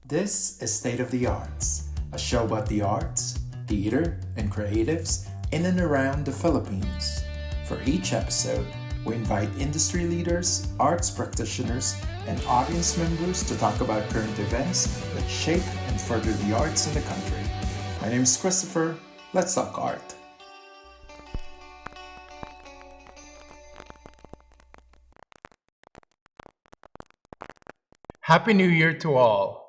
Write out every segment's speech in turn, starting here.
This is State of the Arts, a show about the arts, theater, and creatives in and around the Philippines. For each episode, we invite industry leaders, arts practitioners, and audience members to talk about current events that shape and further the arts in the country. My name is Christopher. Let's talk art. Happy New Year to all.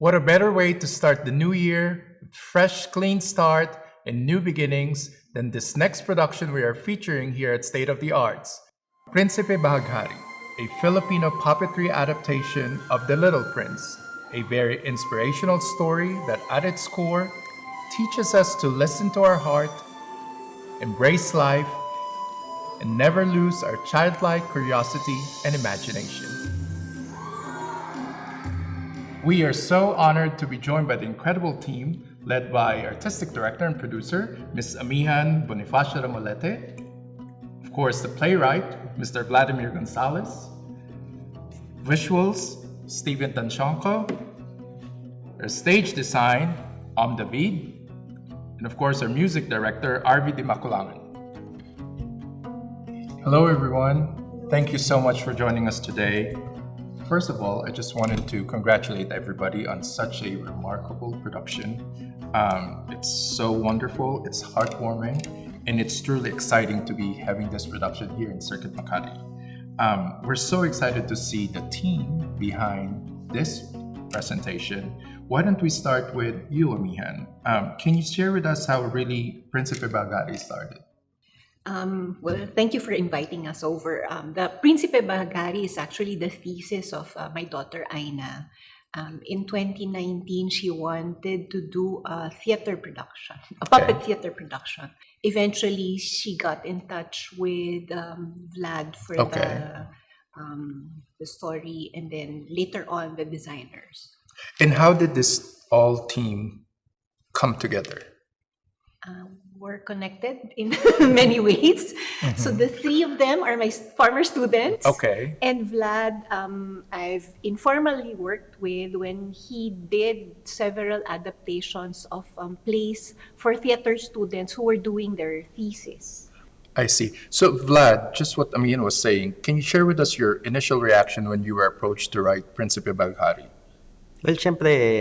What a better way to start the new year with fresh, clean start and new beginnings than this next production we are featuring here at State of the Arts, Prinsipe Bahaghari, a Filipino puppetry adaptation of The Little Prince, a very inspirational story that at its core teaches us to listen to our heart, embrace life, and never lose our childlike curiosity and imagination. We are so honored to be joined by the incredible team led by Artistic Director and Producer, Ms. Amihan Bonifacio-Ramolete, of course the playwright, Mr. Vladimeir Gonzales, visuals, Steven Tansiongco, our stage design, David, and of course our music director, Arvy Dimaculangan. Hello everyone, thank you so much for joining us today. First of all, I just wanted to congratulate everybody on such a remarkable production. It's so wonderful, it's heartwarming, and it's truly exciting to be having this production here in Circuit Makati. We're so excited to see the team behind this presentation. Why don't we start with you, Amihan? Can you share with us how really Prinsipe Bahaghari started? Well, thank you for inviting us over. The Prinsipe Bahaghari is actually the thesis of my daughter, Aina. In 2019, she wanted to do a theater production, a puppet theater production. Eventually, she got in touch with Vlad for the story, and then later on, the designers. And how did this all team come together? We're connected in many ways. So the three of them are my former students. Okay. And Vlad, I've informally worked with when he did several adaptations of plays for theater students who were doing their thesis. I see. So Vlad, just what Amihan was saying, can you share with us your initial reaction when you were approached to write Prinsipe Bahaghari? Well, syempre,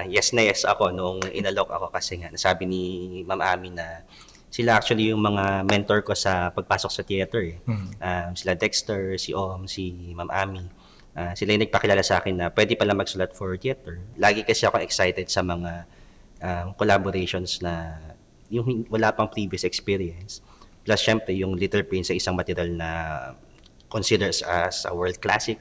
yes na yes ako nung inalok ako kasi nga nasabi ni Ma'am Ami na sila actually yung mga mentor ko sa pagpasok sa theater. Sila Dexter, si si Ma'am Ami. Sila yung nagpakilala sa akin na pwede pala magsulat for theater. Lagi kasi ako excited sa mga collaborations na yung wala pang previous experience. Plus, syempre, yung Little Prince ay isang material na considers as a world classic.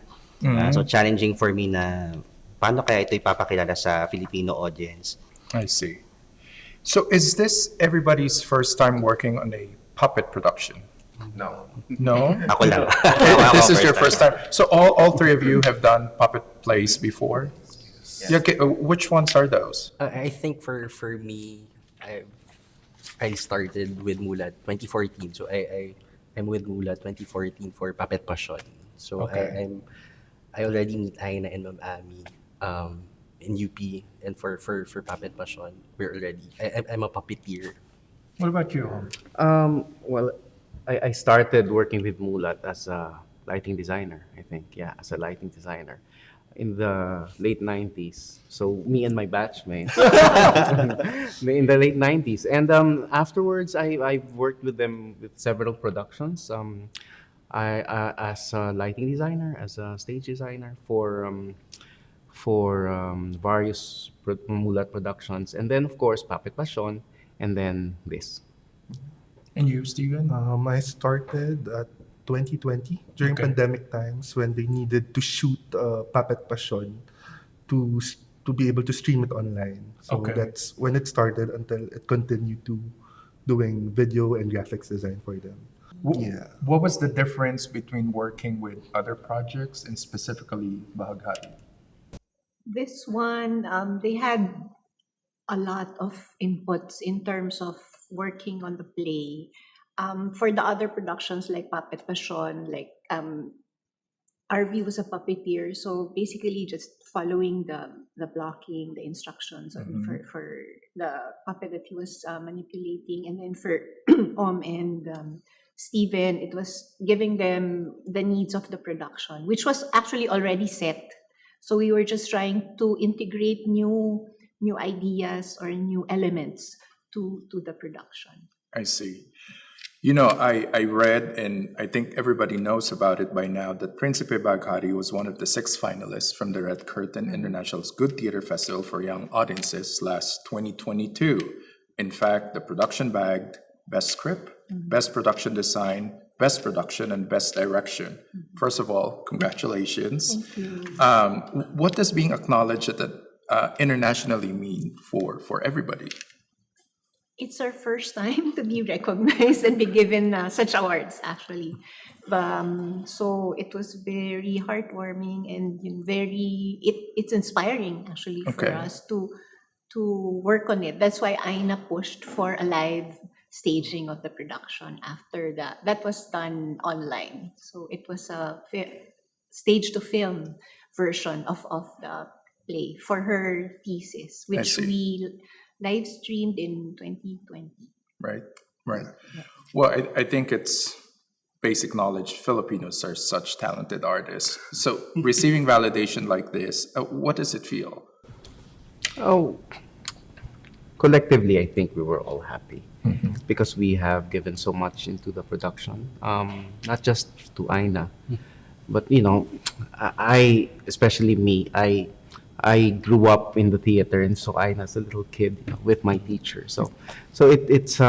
So, challenging for me na paano kaya ito ipapakilala sa Filipino audience? I see. So is this everybody's first time working on a puppet production? No. No? Ako lang. This is your first time. So all three of you have done puppet plays before? Yeah. Okay, which ones are those? I think for me, I started with Mulat 2014. So I'm with Mulat 2014 for Puppet Passion. So I already meet Aina and Ma'am Ami in UP, and for Puppet Passion, we're already. I'm a puppeteer. What about you? Well, I started working with Mulat as a lighting designer. I think, as a lighting designer in the late 90s. So me and my batchmates in the late 90s, and afterwards I worked with them with several productions. I as a lighting designer, as a stage designer for various Mulat productions, and then of course Puppet Passion, and then this. And you, Steven? I started at 2020 during pandemic times when they needed to shoot Puppet Passion to be able to stream it online. So that's when it started until it continued to doing video and graphics design for them. What was the difference between working with other projects and specifically Bahaghari? This one, they had a lot of inputs in terms of working on the play. For the other productions like Puppet Passion, like Arvy was a puppeteer, so basically just following the blocking, the instructions for the puppet that he was manipulating, and then for and Steven, it was giving them the needs of the production, which was actually already set. So we were just trying to integrate new ideas or new elements to the production. I see. You know, I read, and I think everybody knows about it by now, that Prinsipe Bahaghari was one of the 6 finalists from the Red Curtain International's Good Theater Festival for Young Audiences last 2022. In fact, the production bagged Best Script, Best Production Design, Best Production, and Best Direction. First of all, congratulations. Thank you. What does being acknowledged internationally mean for everybody? It's our first time to be recognized and be given such awards, actually. So it was very heartwarming and it's inspiring, actually, for us to work on it. That's why Aina pushed for a live staging of the production after that. That was done online. So it was a stage-to-film version of the play for her thesis, which we live streamed in 2020. Right. Well, I think it's basic knowledge. Filipinos are such talented artists. So receiving validation like this, what does it feel? Oh, collectively, I think we were all happy because we have given so much into the production, not just to Aina, but I, especially me, I grew up in the theater and saw Aina as a little kid with my teacher. So it's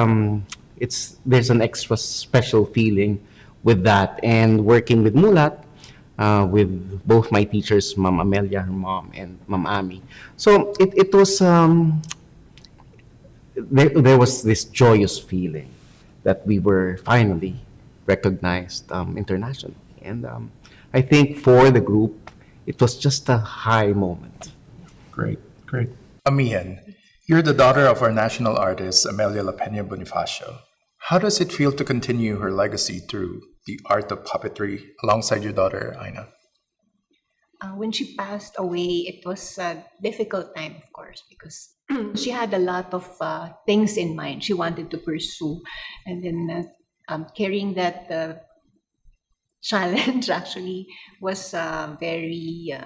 there's an extra special feeling with that, and working with Mulat, with both my teachers, Ma'am Amelia, her mom, and Ma'am Ami. So it was there was this joyous feeling that we were finally recognized internationally, and I think for the group, it was just a high moment. Great. Amihan, you're the daughter of our national artist, Amelia Bonifacio. How does it feel to continue her legacy through the art of puppetry alongside your daughter, Aina? When she passed away, it was a difficult time, of course, because she had a lot of things in mind she wanted to pursue. And then carrying that challenge actually was very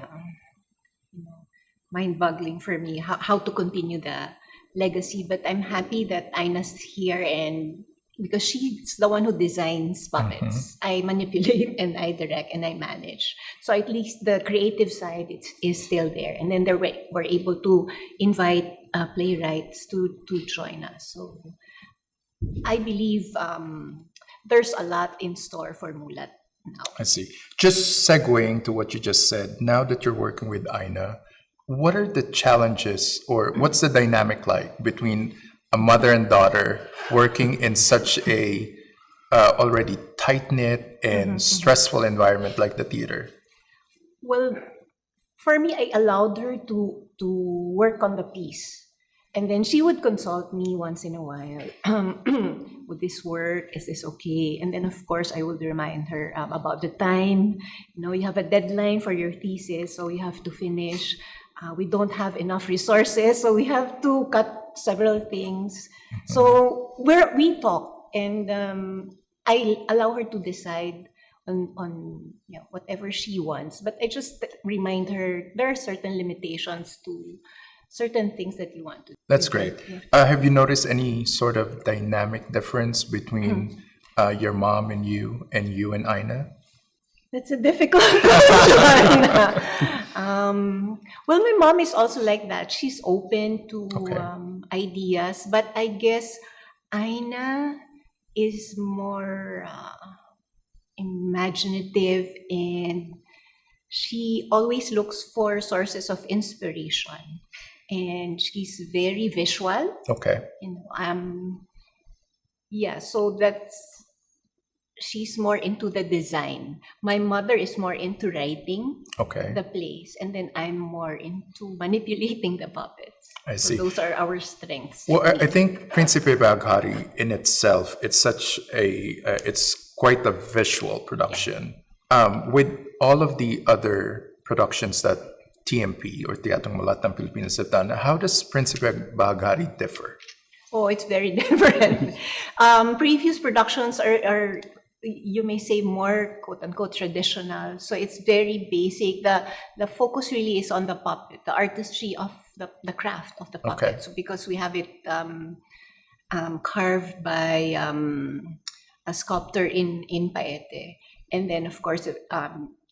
mind-boggling for me, how to continue the legacy. But I'm happy that Aina's here, and because she's the one who designs puppets. I manipulate and I direct and I manage. So at least the creative side is still there. And then we're able to invite playwrights to join us. So I believe there's a lot in store for Mulat now. I see. Just segueing to what you just said, now that you're working with Aina, what are the challenges, or what's the dynamic like between a mother and daughter working in such a already tight-knit and stressful environment like the theater? Well, for me, I allowed her to work on the piece. And then she would consult me once in a while. Would this work? Is this okay? And then, of course, I would remind her about the time. You have a deadline for your thesis, so you have to finish. We don't have enough resources, so we have to cut several things. So we talk, and I allow her to decide on whatever she wants. But I just remind her there are certain limitations to certain things that you want to do. That's great. Have you noticed any sort of dynamic difference between your mom and you and Aina? That's a difficult question. Well, my mom is also like that. She's open to ideas, but I guess Aina is more imaginative, and she always looks for sources of inspiration, and she's very visual. Okay. So she's more into the design. My mother is more into writing the plays, and then I'm more into manipulating the puppets. I see. So those are our strengths. Well, I think Prinsipe Bahaghari in itself, it's quite a visual production. With all of the other productions that TMP or Teatrong Mulat ng Pilipinas have done. How does Prinsipe Bahaghari differ? Oh, it's very different. Previous productions are, you may say, more quote unquote traditional. So it's very basic. The focus really is on the puppet, the artistry of the craft of the puppet. Okay. So because we have it carved by a sculptor in Paete, and then of course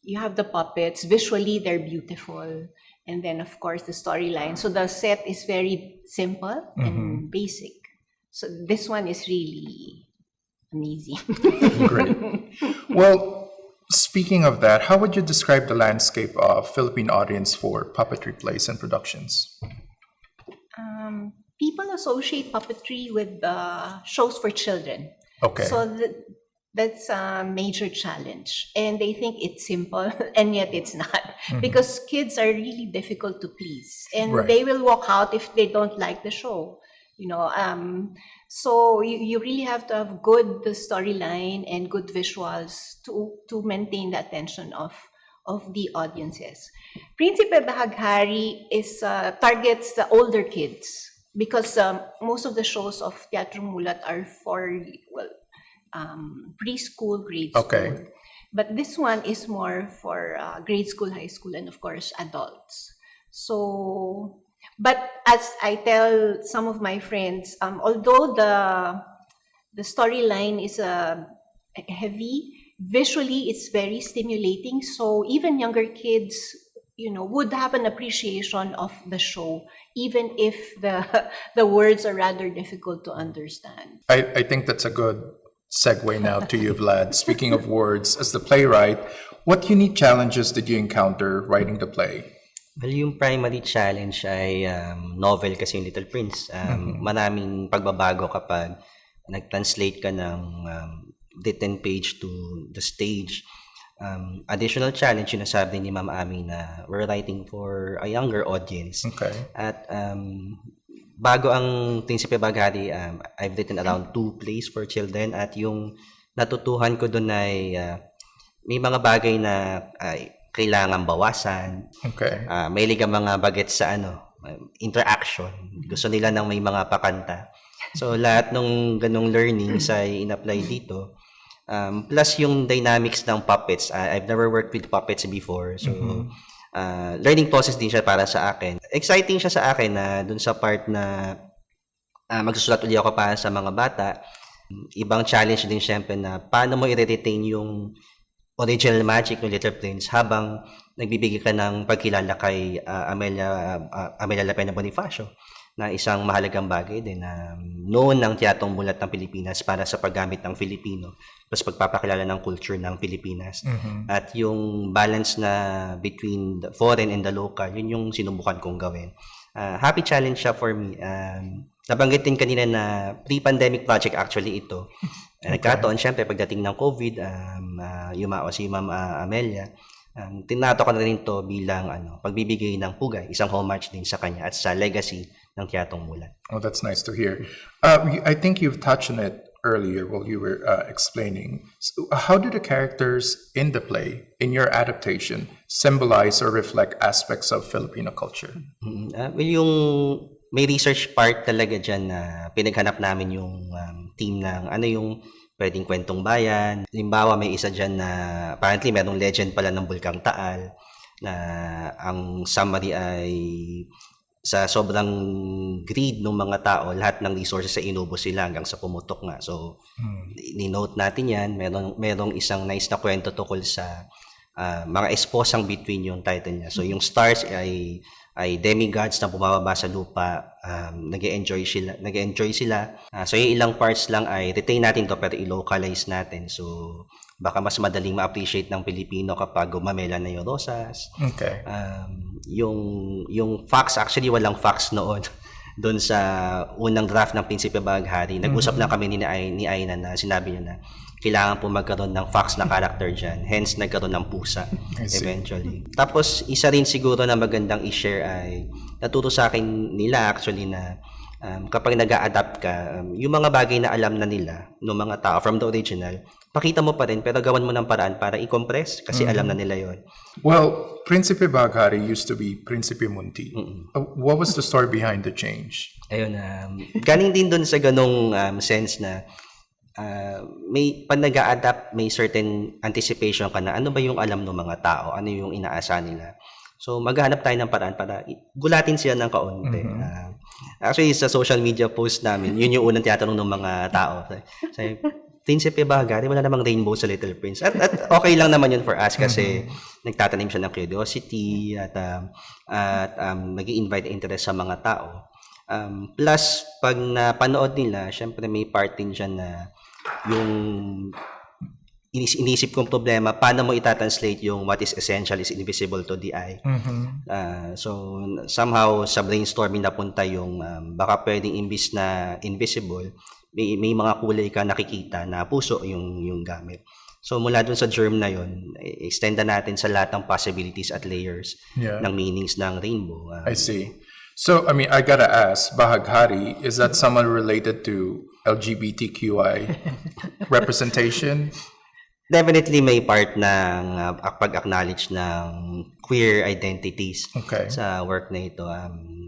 you have the puppets. Visually, they're beautiful. And then, of course, the storyline. So the set is very simple and basic. So this one is really amazing. Great. Well, speaking of that, how would you describe the landscape of Philippine audience for puppetry plays and productions? People associate puppetry with shows for children. Okay. So that's a major challenge. And they think it's simple, and yet it's not. Because kids are really difficult to please. And Right. they will walk out if they don't like the show. So you really have to have good storyline and good visuals to maintain the attention of the audiences. Prinsipe Bahaghari targets the older kids because most of the shows of Teatrong Mulat are for preschool, grade school. Okay. But this one is more for grade school, high school, and of course adults. So, but as I tell some of my friends, although the storyline is heavy, visually it's very stimulating. So even younger kids, would have an appreciation of the show, even if the words are rather difficult to understand. I think that's a good segue now to you, Vlad. Speaking of words, as the playwright, what unique challenges did you encounter writing the play? Well, yung primary challenge ay novel kasi yung Little Prince. Maraming pagbabago kapag nag-translate ka ng written page to the stage. Additional challenge, yung nasabi ni Ma'am Ami na we're writing for a younger audience. Okay. At bago ang Prinsipe Bahaghari, I've written around 2 plays for children at yung natutuhan ko doon ay may mga bagay na kailangan bawasan. Okay. May ligang mga bagets sa interaction. Gusto nila ng may mga pakanta. So lahat ng ganong learnings ay in-apply dito. Plus yung dynamics ng puppets. I've never worked with puppets before. So learning process din siya para sa akin. Exciting siya sa akin na dun sa part na magsusulat ulit ako para sa mga bata. Ibang challenge din syempre na paano mo i-retain yung original magic ng Little Prince habang nagbibigay ka ng pagkilala kay Amelia Bonifacio na isang mahalagang bagay din na noon ng Teatrong Mulat ng Pilipinas para sa paggamit ng Filipino plus pagpapakilala ng culture ng Pilipinas. At yung balance na between the foreign and the local, yun yung sinubukan kong gawin. Happy challenge siya for me. Nabanggit din kanina na pre-pandemic project actually ito. Nagkataon, syempre, pagdating ng COVID, yumao si Ma'am Amelia, tinato ko na rin ito bilang pagbibigay ng pugay, isang homage din sa kanya at sa legacy ng Teatrong Mulat. Oh, that's nice to hear. I think you've touched on it earlier while you were explaining. So how do the characters in the play, in your adaptation, symbolize or reflect aspects of Filipino culture? Well, yung may research part talaga dyan na pinaghanap namin yung team ng yung pwedeng kwentong bayan. Halimbawa, may isa dyan na apparently merong legend pala ng Bulkang Taal na ang summary ay sa sobrang greed ng mga tao, lahat ng resources ay inubos sila hanggang sa pumutok nga. So, ni-note natin yan. Merong isang nice na kwento tukol sa mga esposang between yung title niya. So, yung stars ay demigods na bumababa sa lupa, nag-enjoy sila. So yung ilang parts lang ay retain natin to pero i-localize natin. So baka mas madaling ma-appreciate ng Pilipino kapag gumamela na yung rosas. Okay. Yung facts, actually walang facts noon. Doon sa unang draft ng Prinsipe Bahaghari, nag-usap na kami ni Aina na sinabi niya na kailangan po magkaroon ng fox na character dyan. Hence, nagkaroon ng pusa eventually. Tapos, isa rin siguro na magandang i-share ay naturo sa akin nila actually na kapag nag-a-adapt ka, yung mga bagay na alam na nila ng mga tao from the original, pakita mo pa rin pero gawan mo ng paraan para i-compress kasi alam na nila yon. Well, Prinsipe Bahaghari used to be Prinsipe Munti. What was the story behind the change? Ayun, galing din doon sa ganong sense na may pag nag-a-adapt, may certain anticipation ka na ano ba yung alam ng mga tao, ano yung inaasa nila. So maghahanap tayo ng paraan para gulatin siya ng kaunti. Actually, sa social media post namin, yun yung unang tinatanong ng mga tao. Sabi, Prinsipe Bahaghari, wala namang rainbow sa Little Prince. At okay lang naman yun for us kasi nagtatanim siya ng curiosity at nag-i-invite interest sa mga tao. Plus, pag napanood nila, syempre may part din siya na yung inisip kong problema, paano mo itatranslate yung what is essential is invisible to the eye. So, somehow, sa brainstorming napunta yung baka pwedeng imbis na invisible, may mga kulay ka nakikita na puso yung gamit. So, mula dun sa germ na yun, extend na natin sa lahat ng possibilities at layers ng meanings ng rainbow. I see. So, I mean, I gotta ask, Bahaghari, is that someone related to LGBTQI representation? Definitely may part ng pag-acknowledge ng queer identities sa work na ito.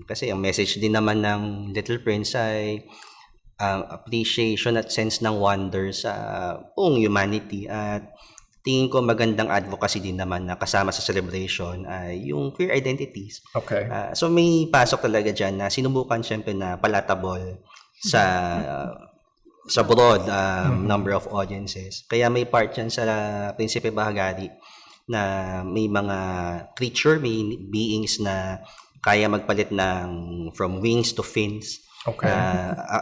Kasi ang message din naman ng Little Prince ay appreciation at sense ng wonder sa buong humanity. At tingin ko magandang advocacy din naman na kasama sa celebration ay yung queer identities. So may pasok talaga dyan na sinubukan syempre na palatable sa broad number of audiences. Kaya may part yan sa Prinsipe Bahaghari na may mga creature, may beings na kaya magpalit ng from wings to fins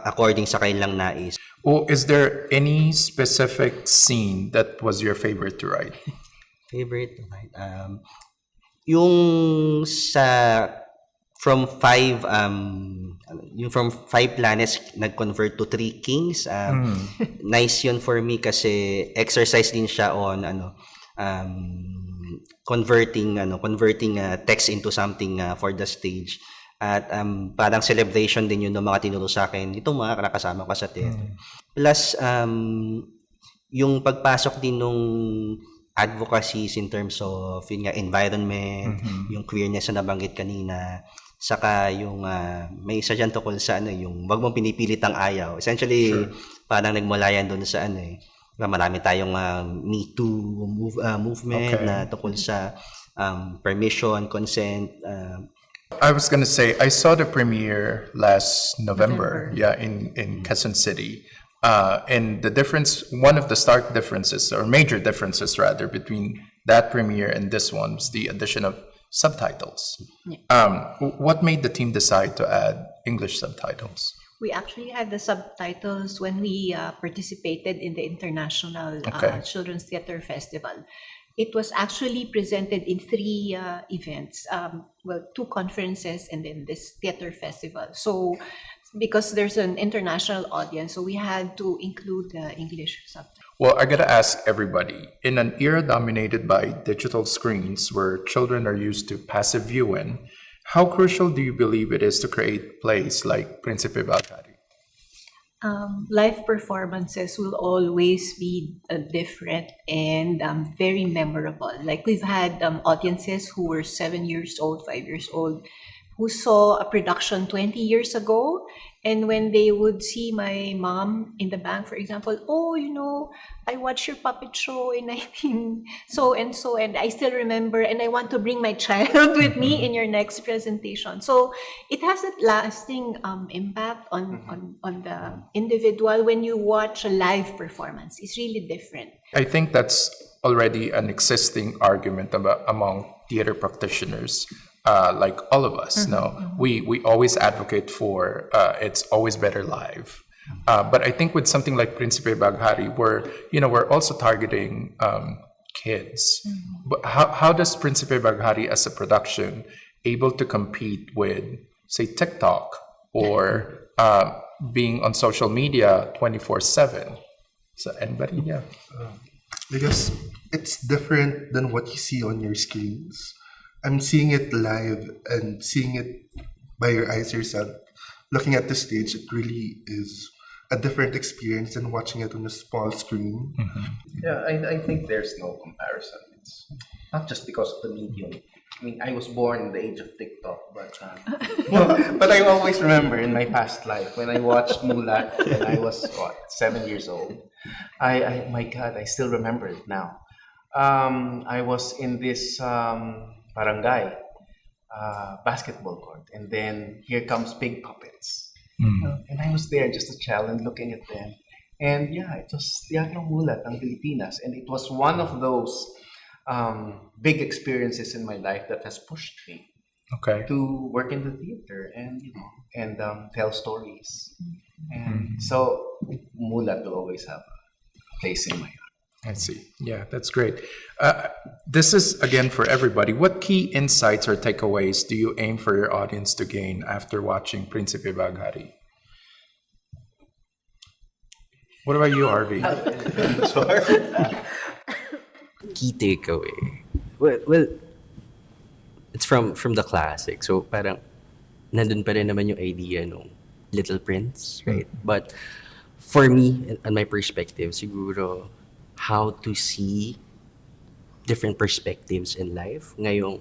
according sa kanilang nais. Is there any specific scene that was your favorite to write? Favorite to write? Yung sa from five planets nag-convert to 3 kings. Nice yun for me kasi exercise din siya on converting text into something for the stage. At parang celebration din yun ng mga tinuro sa akin itong mga kasama ko sa theater. Plus yung pagpasok din nung advocacies in terms of environment, yung queerness na nabanggit kanina. Saka yung may isa dyan tukol sa yung wag mong pinipilit ang ayaw. Essentially, parang nagmula yan doon sa marami tayong Me Too movement na tukol sa permission, consent. I was gonna say, I saw the premiere last November. In Quezon City. And the difference, one of the stark differences, or major differences rather, between that premiere and this one was the addition of subtitles. What made the team decide to add English subtitles? We actually had the subtitles when we participated in the International Children's Theatre Festival. It was actually presented in 3 events, 2 conferences and then this theater festival. So, because there's an international audience, so we had to include the English subtitles. Well, I gotta ask everybody, in an era dominated by digital screens where children are used to passive viewing, how crucial do you believe it is to create plays like Prinsipe Bahaghari? Live performances will always be different and very memorable. Like we've had audiences who were 7 years old, 5 years old, who saw a production 20 years ago, and when they would see my mom in the bank, for example, I watched your puppet show in 19 so and so, and I still remember, and I want to bring my child with me in your next presentation. So it has that lasting impact on the individual when you watch a live performance. It's really different. I think that's already an existing argument among theater practitioners. Like all of us, we always advocate for it's always better live. But I think with something like Prinsipe Bahaghari, we're also targeting kids. But how does Prinsipe Bahaghari as a production able to compete with, say, TikTok or being on social media 24/7? So anybody, Because it's different than what you see on your screens. I'm seeing it live and seeing it by your eyes yourself looking at the stage, it really is a different experience than watching it on a small screen. Yeah, I think there's no comparison. It's not just because of the medium. I mean, I was born in the age of TikTok, but but I always remember in my past life when I watched Mulat when I was 7 years old. My God, I still remember it now. I was in this barangay basketball court, and then here comes big puppets, and I was there just a child and looking at them, and yeah, it was Teatrong Mulat ng Pilipinas, and it was one of those big experiences in my life that has pushed me Okay. to work in the theater and tell stories, and so Mulat will always have a place in my heart. I see. Yeah, that's great. This is, again, for everybody. What key insights or takeaways do you aim for your audience to gain after watching Prinsipe Bahaghari? What about you, Arvy? Key takeaway. Well, it's from the classic. So parang nandun pa rin naman yung idea nung Little Prince, right? But for me, and my perspective, siguro how to see different perspectives in life. Ngayong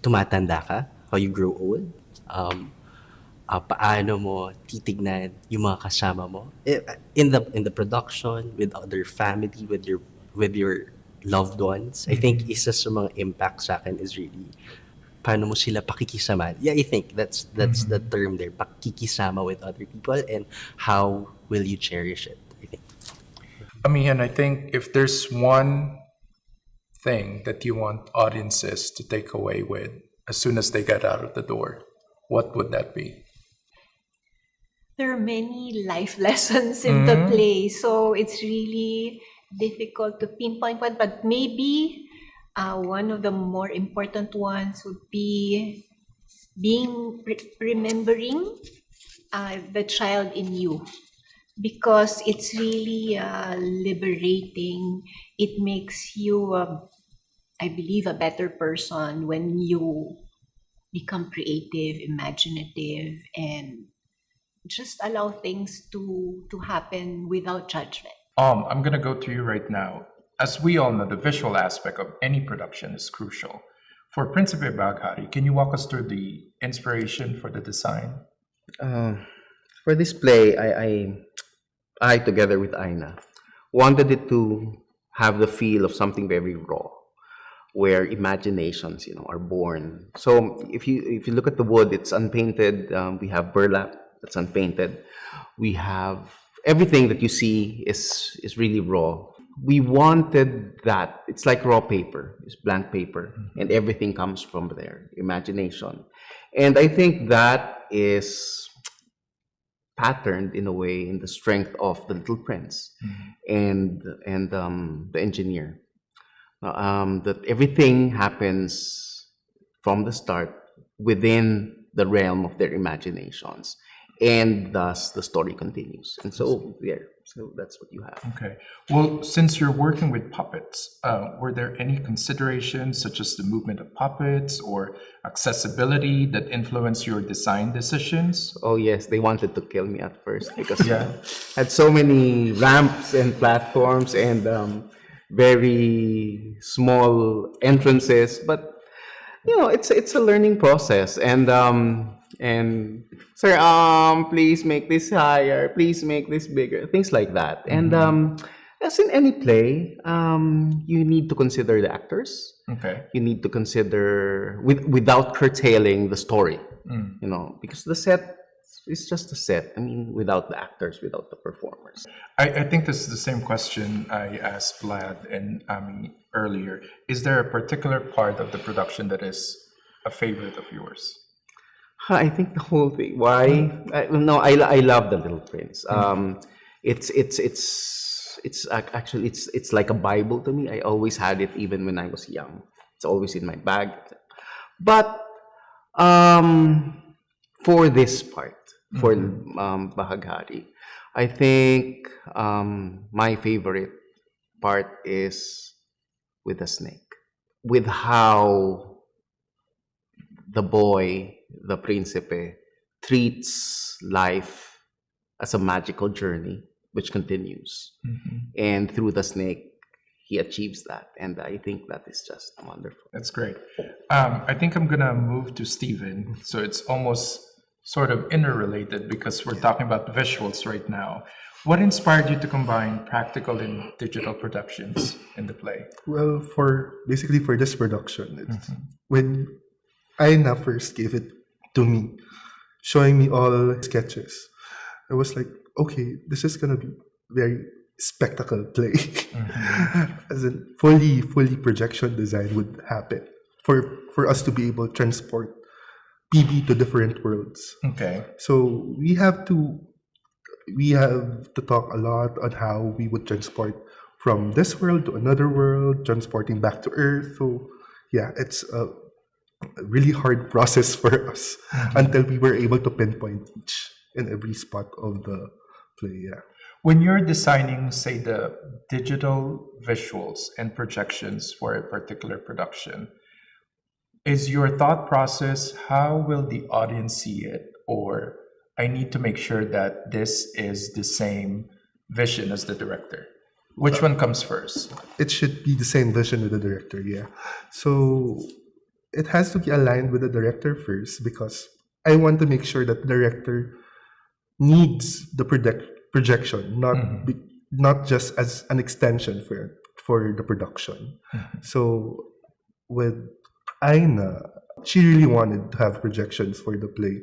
tumatanda ka, how you grow old. Paano mo titignan yung mga kasama mo in the production, with other family, with your loved ones. I think isa sa mga impact sa akin is really paano mo sila pakikisama. Yeah, I think that's the term there, pakikisama with other people, and how will you cherish it, I think. Amihan, I think if there's one thing that you want audiences to take away with as soon as they get out of the door, what would that be? There are many life lessons in the play, so it's really difficult to pinpoint one, but maybe one of the more important ones would be remembering the child in you, because it's really liberating. It makes you, I believe, a better person when you become creative, imaginative, and just allow things to happen without judgment. I'm gonna go to you right now. As we all know, the visual aspect of any production is crucial. For Prinsipe Bahaghari, can you walk us through the inspiration for the design? For this play, I together with Aina wanted it to have the feel of something very raw, where imaginations, are born. So if you look at the wood, it's unpainted. We have burlap that's unpainted. We have everything that you see is really raw. We wanted that. It's like raw paper. It's blank paper, and everything comes from there. Imagination, and I think that is patterned in a way in the strength of the Little Prince and the engineer. That everything happens from the start within the realm of their imaginations, and thus the story continues. And so that's what you have. Okay. Well, since you're working with puppets, were there any considerations such as the movement of puppets or accessibility that influenced your design decisions? Oh yes, they wanted to kill me at first because I had so many ramps and platforms and very small entrances. But it's a learning process, and sir, please make this higher, please make this bigger, things like that. And as in any play, you need to consider the actors. Okay. You need to consider without curtailing the story, because the set is just a set. I mean, without the actors, without the performers. I think this is the same question I asked Vlad and Ami earlier. Is there a particular part of the production that is a favorite of yours? I think the whole thing. Why? I love the Little Prince. It's like a Bible to me. I always had it even when I was young. It's always in my bag. But for this part, for Bahaghari, I think my favorite part is with the snake, with how the boy, the Prinsipe, treats life as a magical journey which continues. And through the snake, he achieves that. And I think that is just wonderful. That's great. I think I'm gonna move to Steven. So it's almost sort of interrelated because we're talking about visuals right now. What inspired you to combine practical and digital productions in the play? Well, for this production, when Aina first gave it to me, showing me all sketches, I was like, okay, this is gonna be very spectacle play. As in fully projection design would happen for us to be able to transport PB to different worlds. Okay. So we have to talk a lot on how we would transport from this world to another world, transporting back to Earth. So yeah, it's a really hard process for us until we were able to pinpoint each and every spot of the play. Yeah. When you're designing, say, the digital visuals and projections for a particular production, is your thought process, how will the audience see it? Or I need to make sure that this is the same vision as the director? Which one comes first? It should be the same vision with the director, yeah. So it has to be aligned with the director first because I want to make sure that the director needs the projection, not just as an extension for the production. So with Aina, she really wanted to have projections for the play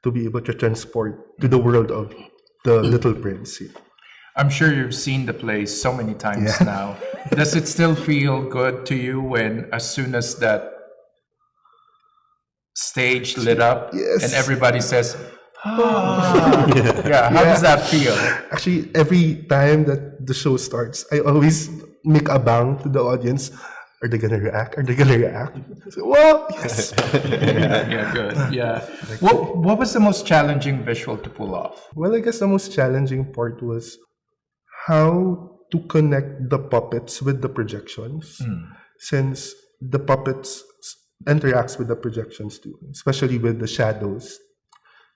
to be able to transport to the world of the Little Prince. Yeah. I'm sure you've seen the play so many times now. Does it still feel good to you when, as soon as that stage lit up and everybody says, how does that feel? Actually, every time that the show starts, I always make a bang to the audience. Are they gonna react? Are they gonna react? So, well, yes. Good. Yeah. What was the most challenging visual to pull off? Well, I guess the most challenging part was how to connect the puppets with the projections, since the puppets interacts with the projections too, especially with the shadows.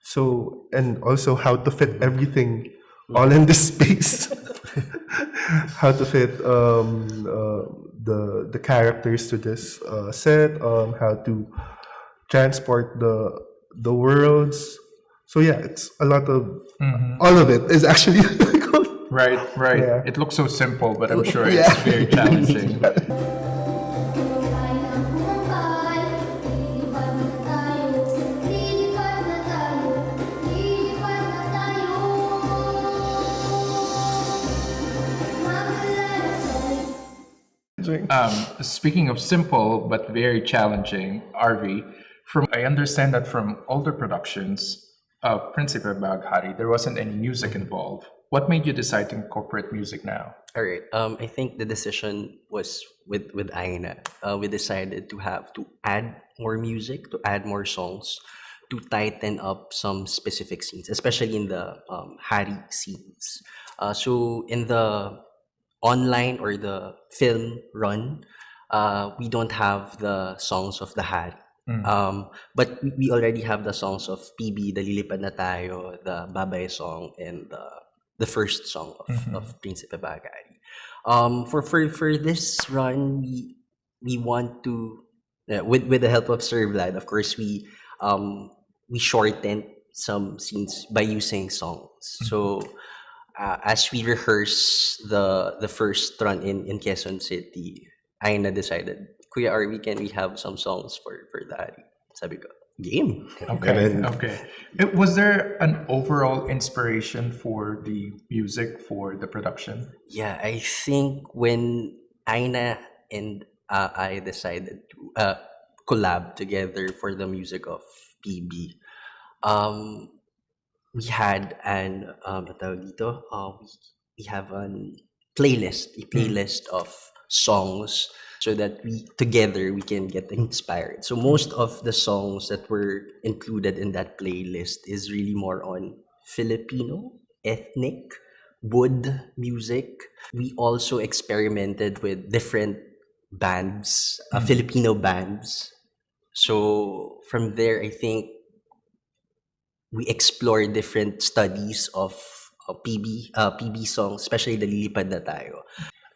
So, and also how to fit everything all in this space. How to fit the characters to this set, how to transport the worlds. So yeah, it's a lot of all of it is actually difficult. Right. Yeah. It looks so simple, but I'm sure it's very challenging. Speaking of simple but very challenging, Arvy, I understand that from older productions of Prinsipe Bahaghari, there wasn't any music involved. What made you decide to incorporate music now? All right. I think the decision was with Aina. We decided to add more music, to add more songs, to tighten up some specific scenes, especially in the Hari scenes. So in the online or the film run, we don't have the songs of the Hari. But we already have the songs of PB, the Lilipad na Tayo, the Babay song, and the first song of Prinsipe Bahaghari. For this run, we want to, with the help of Sir Vlad, of course, we shortened some scenes by using songs. So as we rehearse the first run in Quezon City, Aina decided, Kuya Arvy, can we have some songs for the Hari? Sabi ko, game. Okay. Was there an overall inspiration for the music for the production? Yeah, I think when Aina and I decided to collab together for the music of PB, we had we have a playlist of songs so that we can get inspired. So most of the songs that were included in that playlist is really more on Filipino, ethnic, wood music. We also experimented with different bands, Filipino bands. So from there, I think we explore different studies of PB songs, especially the Lilipad na Tayo.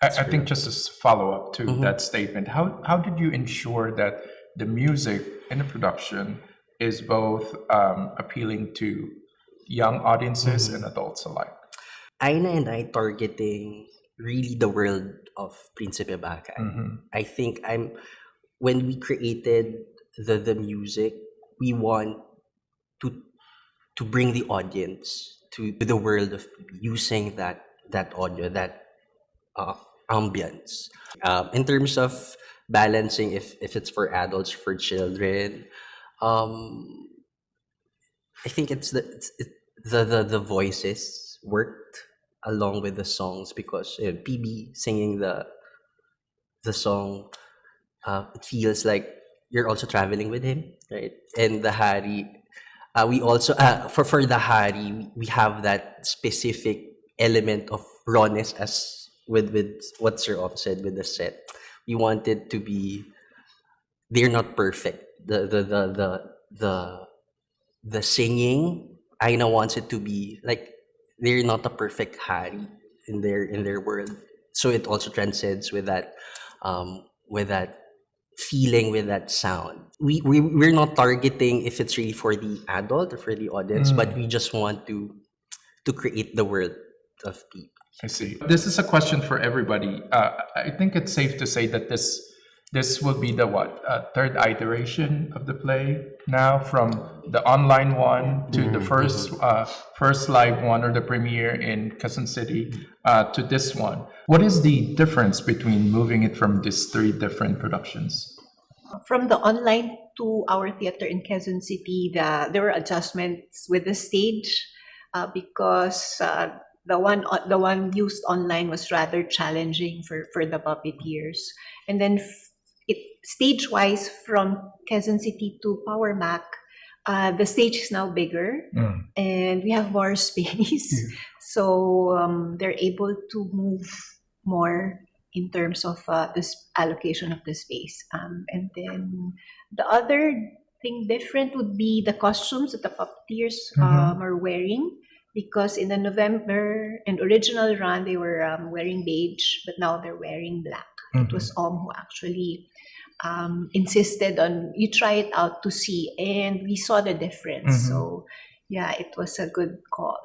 I think just as follow up to that statement, how did you ensure that the music in the production is both appealing to young audiences and adults alike? Aina and I targeting really the world of Prinsipe Bahaghari. I think when we created the music, we want to bring the audience to the world of using that audio, that ambience. In terms of balancing, if it's for adults, for children, I think it's the voices worked along with the songs, because PB singing the song, it feels like you're also traveling with him, right? And the Hari, we also for the Hari, we have that specific element of rawness, as with what Sir Off said with the set. We wanted to be, they're not perfect. The singing, Aina wants it to be like they're not a perfect Hari in their world. So it also transcends with that feeling, with that sound. We're not targeting if it's really for the adult or for the audience, but we just want to create the world of people. I see. This is a question for everybody. I think it's safe to say that this will be the third iteration of the play now, from the online one to the first live one, or the premiere in Quezon City, to this one. What is the difference between moving it from these three different productions? From the online to our theater in Quezon City, there were adjustments with the stage, because the one used online was rather challenging for the puppeteers. And then stage-wise, from Quezon City to Power Mac, the stage is now bigger and we have more space. So they're able to move more in terms of this allocation of the space. And then the other thing different would be the costumes that the puppeteers are wearing. Because in the November and original run, they were wearing beige, but now they're wearing black. It was who actually insisted on, you try it out to see, and we saw the difference. So yeah, it was a good call.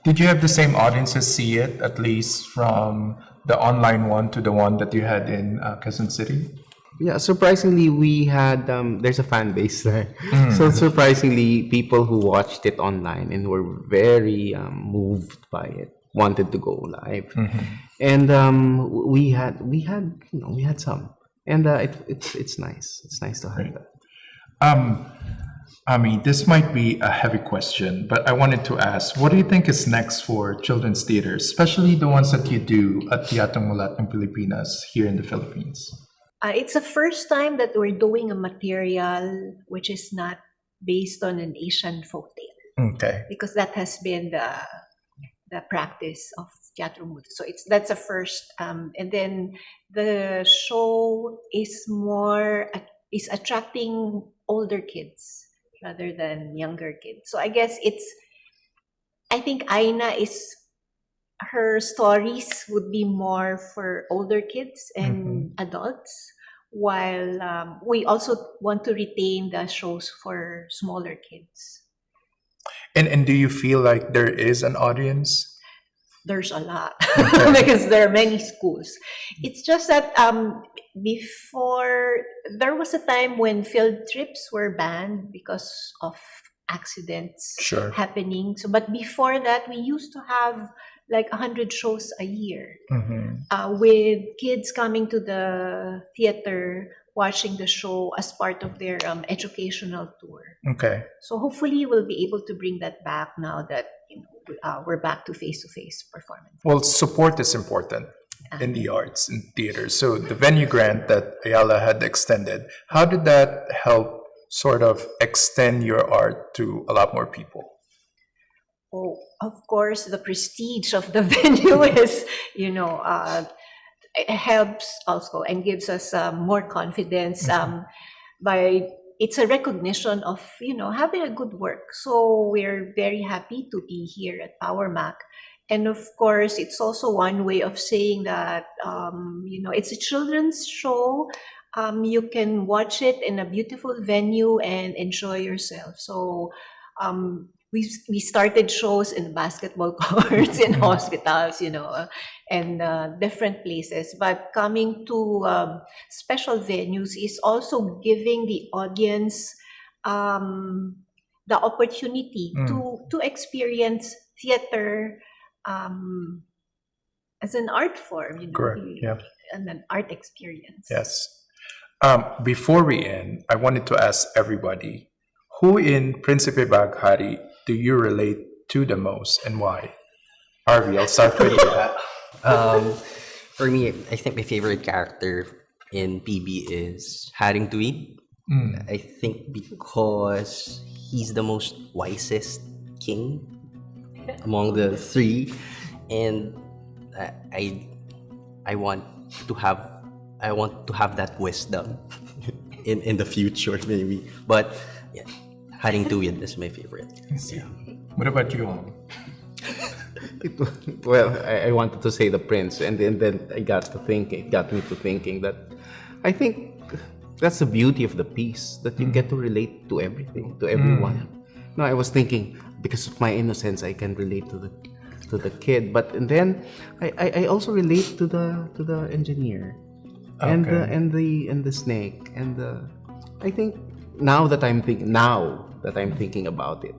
Did you have the same audiences see it, at least from the online one to the one that you had in Quezon City? Yeah, surprisingly, we had there's a fan base there. So surprisingly, people who watched it online and were very moved by it wanted to go live, and we had some, and it's nice. It's nice to have that. Ami, this might be a heavy question, but I wanted to ask, what do you think is next for children's theater, especially the ones that you do at Teatrong Mulat in Pilipinas here in the Philippines? It's the first time that we're doing a material which is not based on an Asian folktale. Okay. Because that has been the practice of Teatrong Mulat. So that's a first. And then the show is attracting older kids rather than younger kids. So I guess I think Aina her stories would be more for older kids and adults, while we also want to retain the shows for smaller kids. And do you feel like there is an audience? There's a lot because there are many schools. It's just that before, there was a time when field trips were banned because of accidents happening. So, but before that, we used to have like 100 shows a year, with kids coming to the theater, watching the show as part of their educational tour. Okay. So hopefully we'll be able to bring that back now that we're back to face-to-face performance. Well, support is important in the arts and theater. So the venue grant that Ayala had extended, how did that help sort of extend your art to a lot more people? Oh, of course, the prestige of the venue is, it helps also and gives us more confidence by it's a recognition of, having a good work. So we're very happy to be here at Power Mac. And of course, it's also one way of saying that, it's a children's show. You can watch it in a beautiful venue and enjoy yourself. So we started shows in basketball courts, in hospitals, and different places. But coming to special venues is also giving the audience the opportunity to experience theater as an art form, Correct. Yeah. and an art experience. Yes. Before we end, I wanted to ask everybody, who in Prinsipe Bahaghari do you relate to the most and why? Arvy, I'll start with you. For me, I think my favorite character in PB is Haring Tuwid. I think because he's the most wisest king among the three, and I want to have that wisdom in the future, maybe. But yeah, Haring Tuwid is my favorite. Yeah. What about you? Well, I wanted to say the prince, and then I got to thinking. It got me to thinking that I think that's the beauty of the piece, that you get to relate to everything, to everyone. No, I was thinking, because of my innocence, I can relate to the kid, and then I also relate to the engineer, and the snake, and I think now that I'm thinking about it,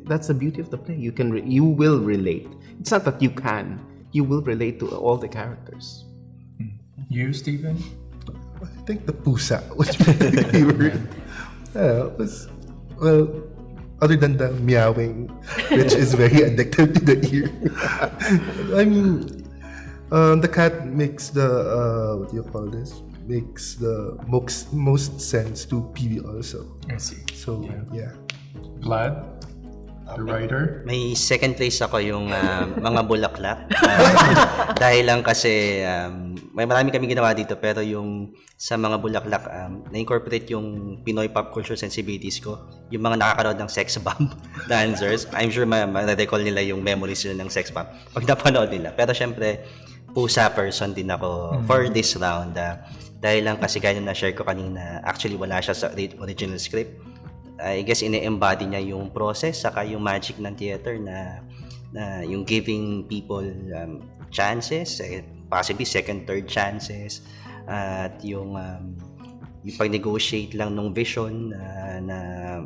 that's the beauty of the play. You will relate. It's not that you will relate to all the characters. You, Stephen? I think the pusa was my favorite. Other than the meowing, which is very addictive to the ear. I mean, the cat makes the what do you call this? Makes the most sense to PB also. I see. So yeah. Vlad, the writer? May second place ako yung mga bulaklak. Dahil lang kasi may marami kami ginawa dito, pero yung sa mga bulaklak, na-incorporate yung Pinoy pop culture sensibilities ko. Yung mga nakakaroon ng sex bomb dancers. I'm sure ma-recall nila yung memories nila ng sex bomb pag napanood nila. Pero syempre, pusa person din ako for this round. Dahil lang kasi kaya na-share ko kanina, actually wala siya sa original script. I guess ine-embody niya yung process saka yung magic ng theater na yung giving people chances, possibly second, third chances, at yung pag-negotiate lang ng vision na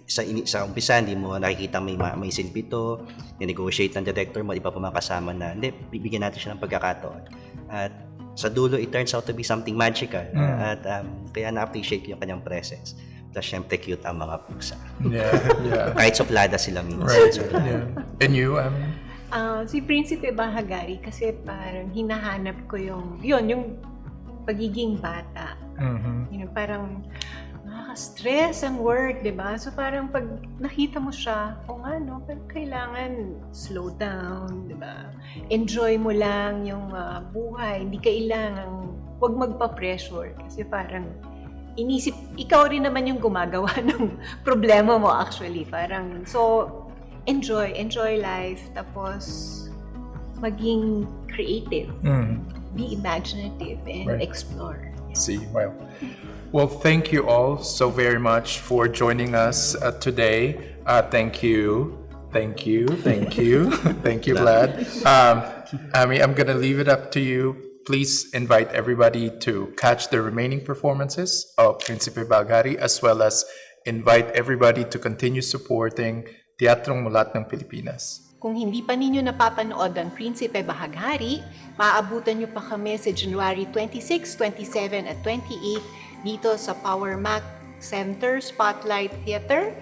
sa umpisa hindi mo nakikita may silbi to, negotiate ng director mo, iba pa mga kasama na hindi, bibigyan natin siya ng pagkakataon, at sa dulo it turns out to be something magical. At kaya na-appreciate yung kanyang presence. Plus, syempre, cute ang mga pusa. Yeah. Kahit suplada sila minsan. Right. Yeah. And you, Si Prinsipe Bahaghari, kasi parang hinahanap ko yung pagiging bata. Parang nakaka-stress ang work, di ba? So parang pag nakita mo siya, pero kailangan slow down, di ba? Enjoy mo lang yung buhay. Hindi kailangan, huwag magpa-pressure. Kasi parang inisip, ikaw rin naman yung gumagawa ng problema mo actually. Parang, so, enjoy life, tapos maging creative, be imaginative, and explore. See, well, thank you all so very much for joining us today. Thank you, Vlad. I'm gonna leave it up to you. Please invite everybody to catch the remaining performances of Prinsipe Bahaghari, as well as invite everybody to continue supporting Teatrong Mulat ng Pilipinas. Kung hindi pa ninyo napapanood ang Prinsipe Bahaghari, maaabutan nyo pa kami sa January 26, 27 at 28 dito sa Power Mac Center Spotlight Theater.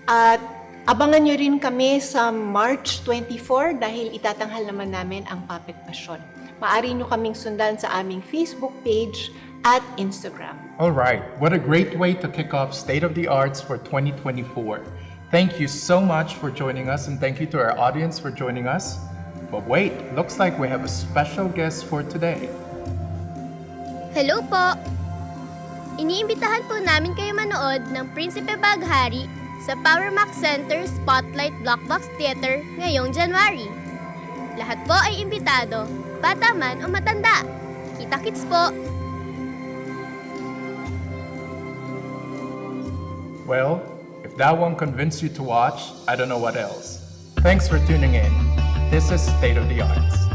At abangan nyo rin kami sa March 24 dahil itatanghal naman namin ang Puppet Passion. Maaari nyo kaming sundan sa aming Facebook page at Instagram. All right, what a great way to kick off State of the Arts for 2024. Thank you so much for joining us, and thank you to our audience for joining us. But wait, looks like we have a special guest for today. Hello po! Iniimbitahan po namin kayo manood ng Prinsipe Bahaghari sa Power Max Center Spotlight Blockbox Theater ngayong January. Lahat po ay imbitado, bata man o matanda. Kita-kits po! Well, if that won't convince you to watch, I don't know what else. Thanks for tuning in. This is State of the Arts.